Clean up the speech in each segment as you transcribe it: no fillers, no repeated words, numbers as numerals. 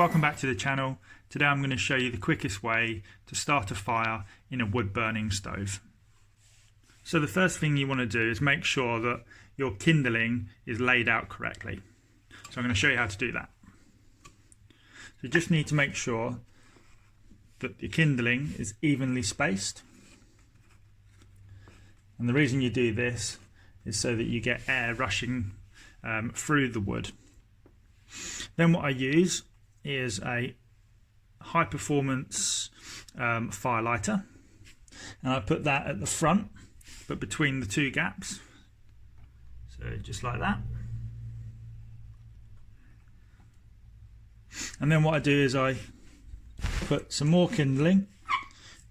Welcome back to the channel. Today I'm going to show you the quickest way to start a fire in a wood burning stove. So the first thing you want to do is make sure that your kindling is laid out correctly. So I'm going to show you how to do that. So you just need to make sure that the kindling is evenly spaced. And the reason you do this is so that you get air rushing through the wood. Then what I use is a high performance fire lighter, and I put that at the front but between the two gaps, so just like that. And then what I do is I put some more kindling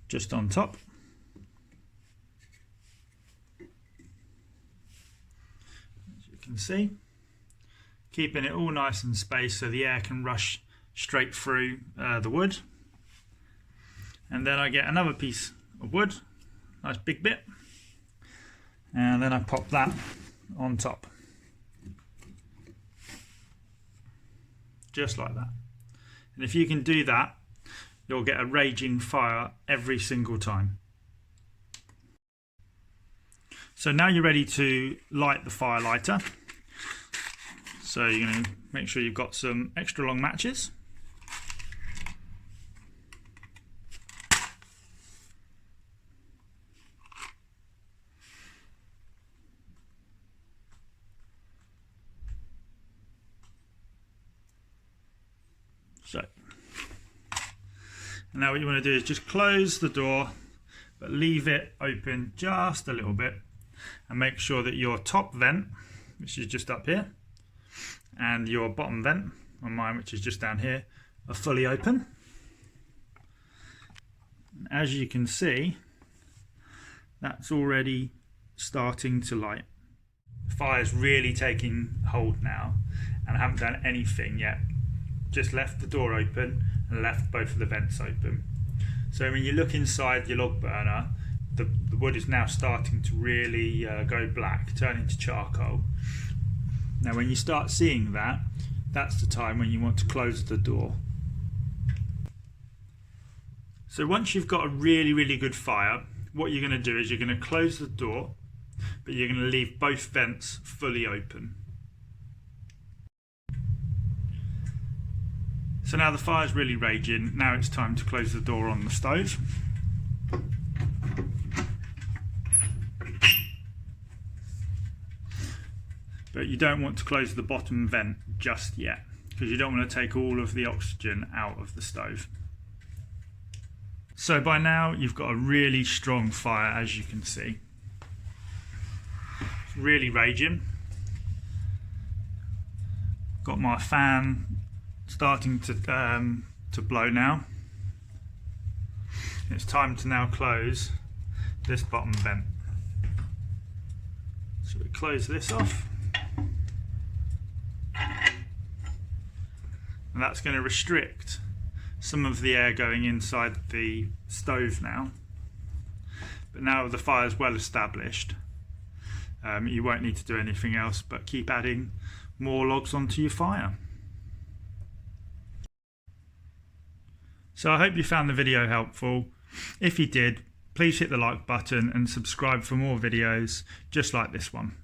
just on top, as you can see, keeping it all nice and spaced so the air can rush straight through the wood. And then I get another piece of wood, nice big bit, and then I pop that on top, just like that. And if you can do that, you'll get a raging fire every single time. So now you're ready to light the fire lighter. So you're going to make sure you've got some extra long matches. And now what you want to do is just close the door, but leave it open just a little bit, and make sure that your top vent, which is just up here, and your bottom vent on mine, which is just down here, are fully open. And as you can see, that's already starting to light. The fire's really taking hold now, and I haven't done anything yet. Just left the door open and left both of the vents open. So when you look inside your log burner, the wood is now starting to really go black, turn into charcoal. Now when you start seeing that, that's the time when you want to close the door. So once you've got a really good fire, what you're going to do is you're going to close the door, but you're going to leave both vents fully open. So now the fire's really raging. Now it's time to close the door on the stove. But you don't want to close the bottom vent just yet, because you don't want to take all of the oxygen out of the stove. So by now you've got a really strong fire, as you can see. It's really raging. Got my fan starting to blow now. It's time to now close this bottom vent. So we close this off, and that's going to restrict some of the air going inside the stove now. But now the fire is well established, you won't need to do anything else but keep adding more logs onto your fire. So I hope you found the video helpful. If you did, please hit the like button and subscribe for more videos just like this one.